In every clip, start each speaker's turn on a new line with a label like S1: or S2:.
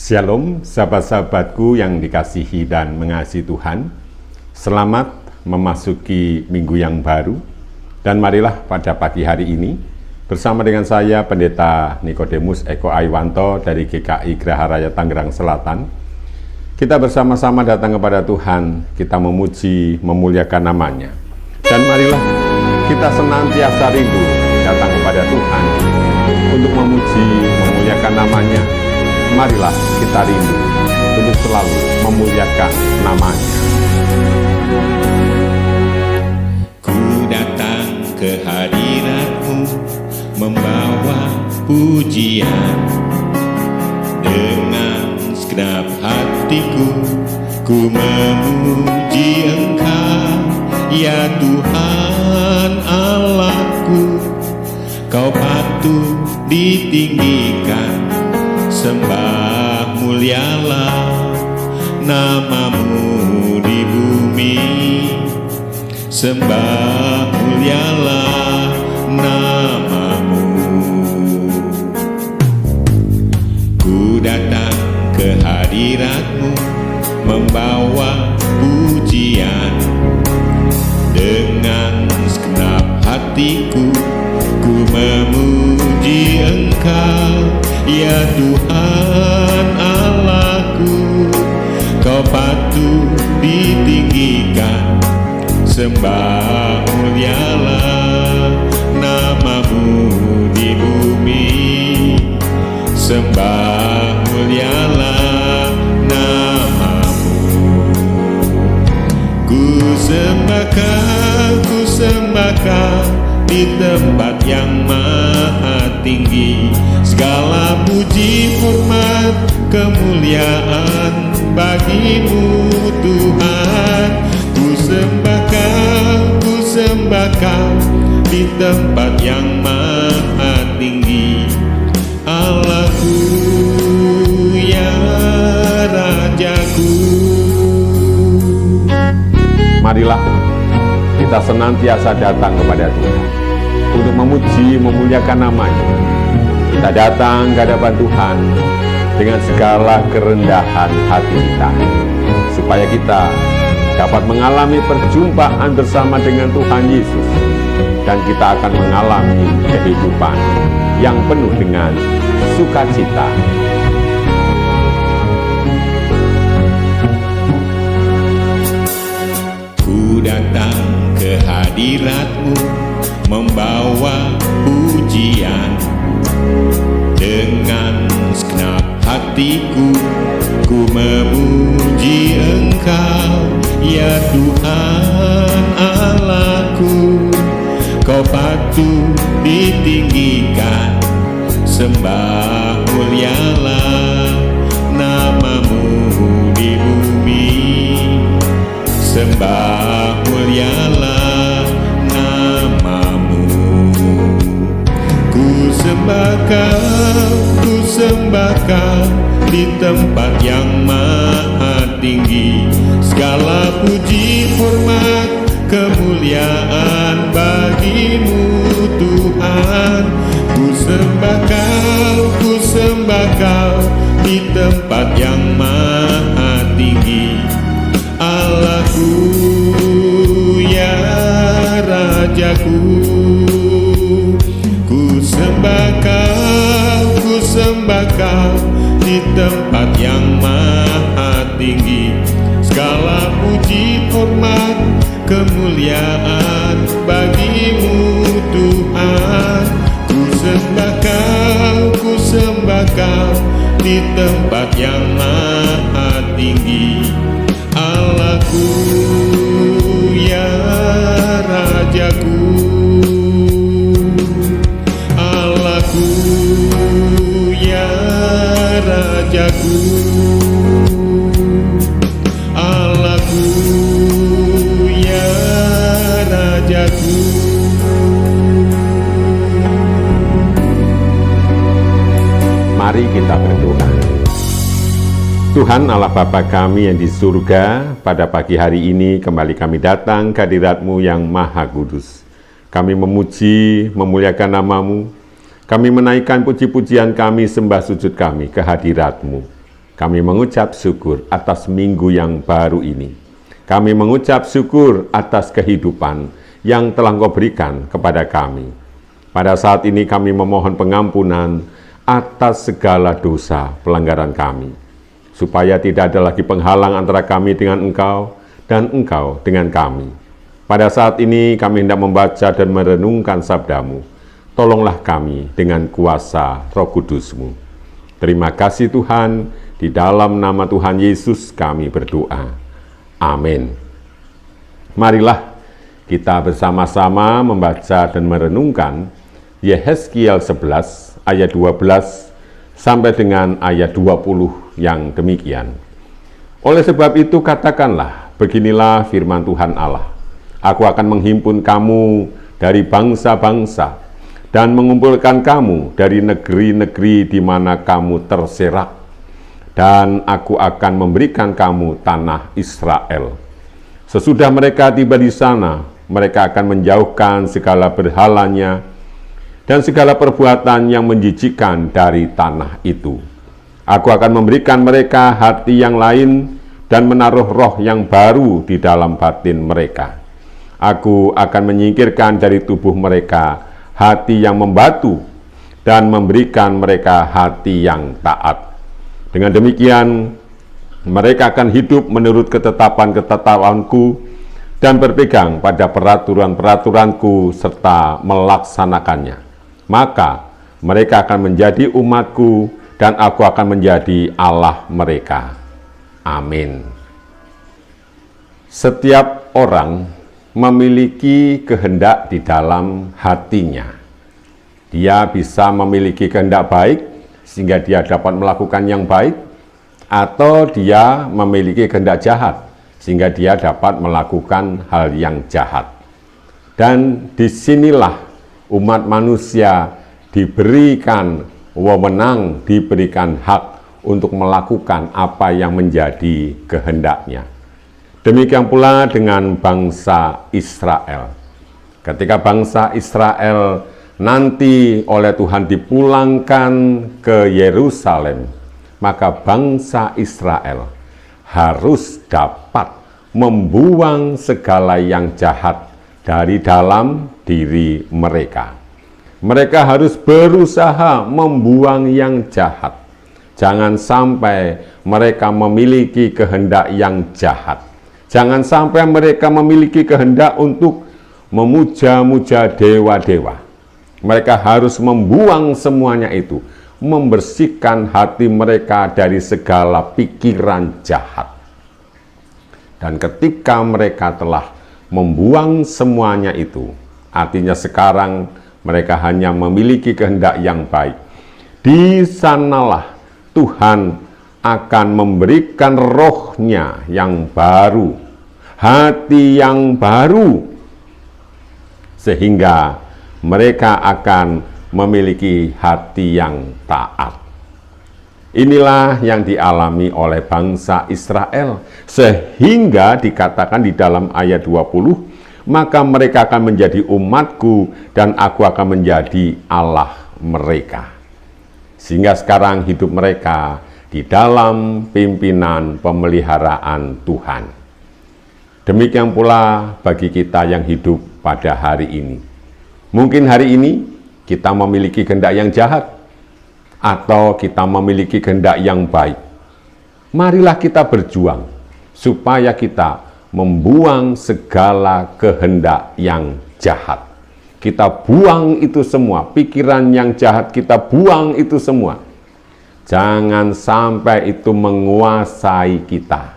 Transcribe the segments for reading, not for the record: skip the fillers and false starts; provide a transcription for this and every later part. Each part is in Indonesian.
S1: Shalom sahabat-sahabatku yang dikasihi dan mengasihi Tuhan. Selamat memasuki minggu yang baru. Dan marilah pada pagi hari ini bersama dengan saya Pendeta Nikodemus Eko Aiwanto dari GKI Geraha Raya Tangerang Selatan. Kita bersama-sama datang kepada Tuhan, kita memuji, memuliakan namanya. Dan marilah kita senantiasa rindu datang kepada Tuhan untuk memuji, memuliakan namanya. Marilah kita rindu untuk selalu memuliakan namanya.
S2: Ku datang ke hadirat-Mu membawa pujian, dengan segenap hatiku ku memuji Engkau, ya Tuhan Allahku. Kau patut ditinggikan, sembah mulialah namamu di bumi, sembah mulialah namamu. Ku datang ke hadirat-Mu membawa pujian, dengan segenap hatiku ku memuji Engkau, ya Tuhan Allahku. Kau patut ditinggikan, sembah mulialah namamu di bumi, sembah mulialah namamu. Ku sembahkan di tempat yang maha tinggi, segala puji, hormat, kemuliaan bagimu Tuhan. Ku sembahkan di tempat yang maha tinggi, Allahku, ya Rajaku.
S1: Marilah kita senantiasa datang kepada Tuhan untuk memuji, memuliakan namanya. Kita datang ke hadapan Tuhan dengan segala kerendahan hati kita, supaya kita dapat mengalami perjumpaan bersama dengan Tuhan Yesus, dan kita akan mengalami kehidupan yang penuh dengan sukacita.
S2: Ku datang ke hadirat-Mu membawa pujian, dengan segenap hatiku ku memuji Engkau, ya Tuhan Allahku. Kau patut ditinggikan, sembah mulialah namamu di bumi, sembah mulialah namamu. Ku sembahkan di tempat yang maha tinggi, segala puji, hormat, kemuliaan bagimu Tuhan. Ku sembahkan di tempat yang maha tinggi, Allahku, ya Rajaku. Ku sembahkan di tempat yang maha tinggi, segala puji, hormat, kemuliaan bagimu Tuhan. Ku sembahkan di tempat yang maha tinggi, Allahku, ya Rajaku. Allahku, ya Rajaku. Allahku, ya Rajaku.
S1: Mari kita berdoa. Tuhan Allah Bapa kami yang di surga, pada pagi hari ini kembali kami datang ke hadirat-Mu yang maha kudus. Kami memuji, memuliakan nama-Mu. Kami menaikkan puji-pujian kami, sembah sujud kami ke hadirat-Mu. Kami mengucap syukur atas minggu yang baru ini. Kami mengucap syukur atas kehidupan yang telah Engkau berikan kepada kami. Pada saat ini kami memohon pengampunan atas segala dosa pelanggaran kami, supaya tidak ada lagi penghalang antara kami dengan Engkau dan Engkau dengan kami. Pada saat ini kami hendak membaca dan merenungkan sabda-Mu. Tolonglah kami dengan kuasa Roh Kudus-Mu. Terima kasih Tuhan, di dalam nama Tuhan Yesus kami berdoa. Amin. Marilah kita bersama-sama membaca dan merenungkan Yehezkiel 11 ayat 12 sampai dengan ayat 20 yang demikian. Oleh sebab itu katakanlah, beginilah firman Tuhan Allah. Aku akan menghimpun kamu dari bangsa-bangsa dan mengumpulkan kamu dari negeri-negeri di mana kamu terserak. Dan aku akan memberikan kamu tanah Israel. Sesudah mereka tiba di sana, mereka akan menjauhkan segala berhalanya dan segala perbuatan yang menjijikkan dari tanah itu. Aku akan memberikan mereka hati yang lain dan menaruh roh yang baru di dalam batin mereka. Aku akan menyingkirkan dari tubuh mereka hati yang membatu dan memberikan mereka hati yang taat. Dengan demikian, mereka akan hidup menurut ketetapan-ketetapanku dan berpegang pada peraturan-peraturanku serta melaksanakannya. Maka mereka akan menjadi umatku dan aku akan menjadi Allah mereka. Amin. Setiap orang memiliki kehendak di dalam hatinya. Dia bisa memiliki kehendak baik, sehingga dia dapat melakukan yang baik, atau dia memiliki kehendak jahat, sehingga dia dapat melakukan hal yang jahat. Dan disinilah umat manusia diberikan wewenang, diberikan hak untuk melakukan apa yang menjadi kehendaknya. Demikian pula dengan bangsa Israel. Ketika bangsa Israel nanti oleh Tuhan dipulangkan ke Yerusalem, maka bangsa Israel harus dapat membuang segala yang jahat dari dalam diri mereka. Mereka harus berusaha membuang yang jahat. Jangan sampai mereka memiliki kehendak yang jahat. Jangan sampai mereka memiliki kehendak untuk memuja-muja dewa-dewa. Mereka harus membuang semuanya itu, membersihkan hati mereka dari segala pikiran jahat. Dan ketika mereka telah membuang semuanya itu, artinya sekarang mereka hanya memiliki kehendak yang baik. Di sanalah Tuhan akan memberikan roh-Nya yang baru, hati yang baru, sehingga mereka akan memiliki hati yang taat. Inilah yang dialami oleh bangsa Israel, sehingga dikatakan di dalam ayat 20, maka mereka akan menjadi umatku dan aku akan menjadi Allah mereka. Sehingga sekarang hidup mereka di dalam pimpinan pemeliharaan Tuhan. Demikian pula bagi kita yang hidup pada hari ini. Mungkin hari ini kita memiliki kehendak yang jahat, atau kita memiliki kehendak yang baik. Marilah kita berjuang, supaya kita membuang segala kehendak yang jahat. Kita buang itu semua, pikiran yang jahat kita buang itu semua. Jangan sampai itu menguasai kita,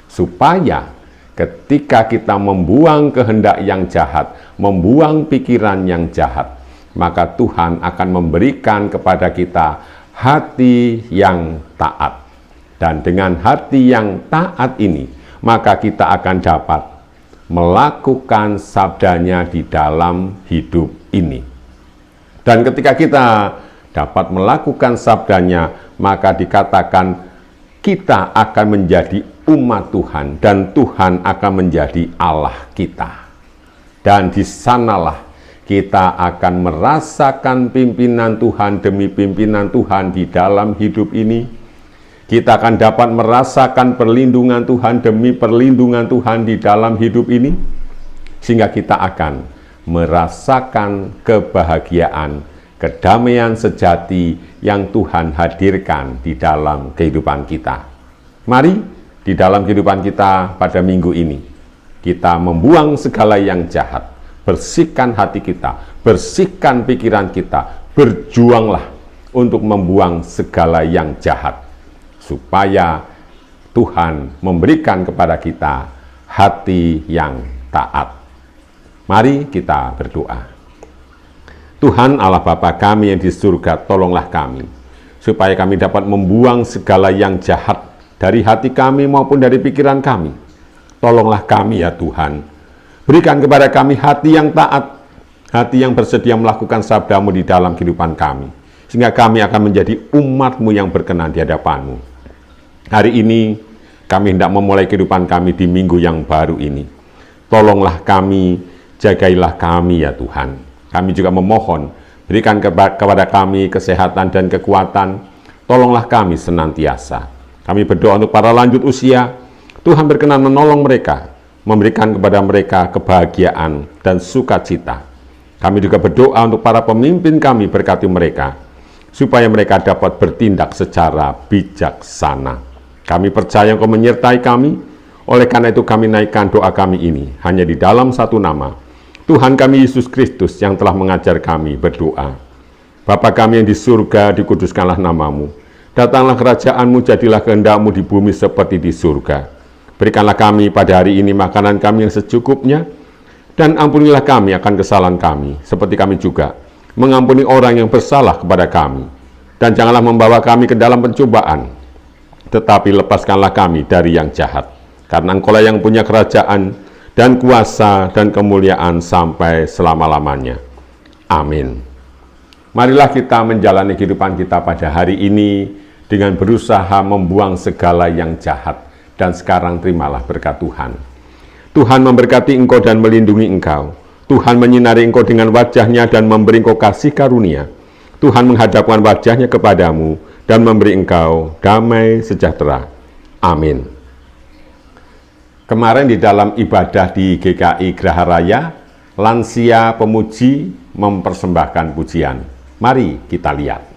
S1: supaya ketika kita membuang kehendak yang jahat, membuang pikiran yang jahat, maka Tuhan akan memberikan kepada kita hati yang taat. Dan dengan hati yang taat ini, maka kita akan dapat melakukan sabdanya di dalam hidup ini. Dan ketika kita dapat melakukan sabdanya, maka dikatakan kita akan menjadi umat Tuhan, dan Tuhan akan menjadi Allah kita. Dan di sanalah kita akan merasakan pimpinan Tuhan demi pimpinan Tuhan di dalam hidup ini. kita akan dapat merasakan perlindungan Tuhan demi perlindungan Tuhan di dalam hidup ini, sehingga kita akan merasakan kebahagiaan, kedamaian sejati yang Tuhan hadirkan di dalam kehidupan kita. Mari di dalam kehidupan kita pada minggu ini, kita membuang segala yang jahat, bersihkan hati kita, bersihkan pikiran kita, berjuanglah untuk membuang segala yang jahat, supaya Tuhan memberikan kepada kita hati yang taat. Mari kita berdoa. Tuhan Allah Bapa kami yang di surga, tolonglah kami, supaya kami dapat membuang segala yang jahat dari hati kami maupun dari pikiran kami. Tolonglah kami ya Tuhan. Berikan kepada kami hati yang taat, hati yang bersedia melakukan sabda-Mu di dalam kehidupan kami, sehingga kami akan menjadi umat-Mu yang berkenan di hadapan-Mu. Hari ini kami hendak memulai kehidupan kami di minggu yang baru ini. Tolonglah kami, jagailah kami ya Tuhan. Kami juga memohon, berikan kepada kami kesehatan dan kekuatan. Tolonglah kami senantiasa. Kami berdoa untuk para lanjut usia. Tuhan berkenan menolong mereka, memberikan kepada mereka kebahagiaan dan sukacita. Kami juga berdoa untuk para pemimpin kami, berkati mereka, supaya mereka dapat bertindak secara bijaksana. Kami percaya Engkau menyertai kami, oleh karena itu kami naikkan doa kami ini hanya di dalam satu nama, Tuhan kami Yesus Kristus yang telah mengajar kami berdoa. Bapa kami yang di surga, dikuduskanlah nama-Mu. Datanglah kerajaan-Mu, jadilah kehendak-Mu di bumi seperti di surga. Berikanlah kami pada hari ini makanan kami yang secukupnya, dan ampunilah kami akan kesalahan kami, seperti kami juga mengampuni orang yang bersalah kepada kami. Dan janganlah membawa kami ke dalam pencobaan, tetapi lepaskanlah kami dari yang jahat. Karena Engkau-lah yang punya kerajaan dan kuasa dan kemuliaan sampai selama-lamanya. Amin. Marilah kita menjalani kehidupan kita pada hari ini dengan berusaha membuang segala yang jahat. Dan sekarang terimalah berkat Tuhan. Tuhan memberkati engkau dan melindungi engkau. Tuhan menyinari engkau dengan wajah-Nya dan memberi engkau kasih karunia. Tuhan menghadapkan wajah-Nya kepadamu dan memberi engkau damai sejahtera. Amin. Kemarin di dalam ibadah di GKI Graha Raya, lansia pemuji mempersembahkan pujian. Mari kita lihat.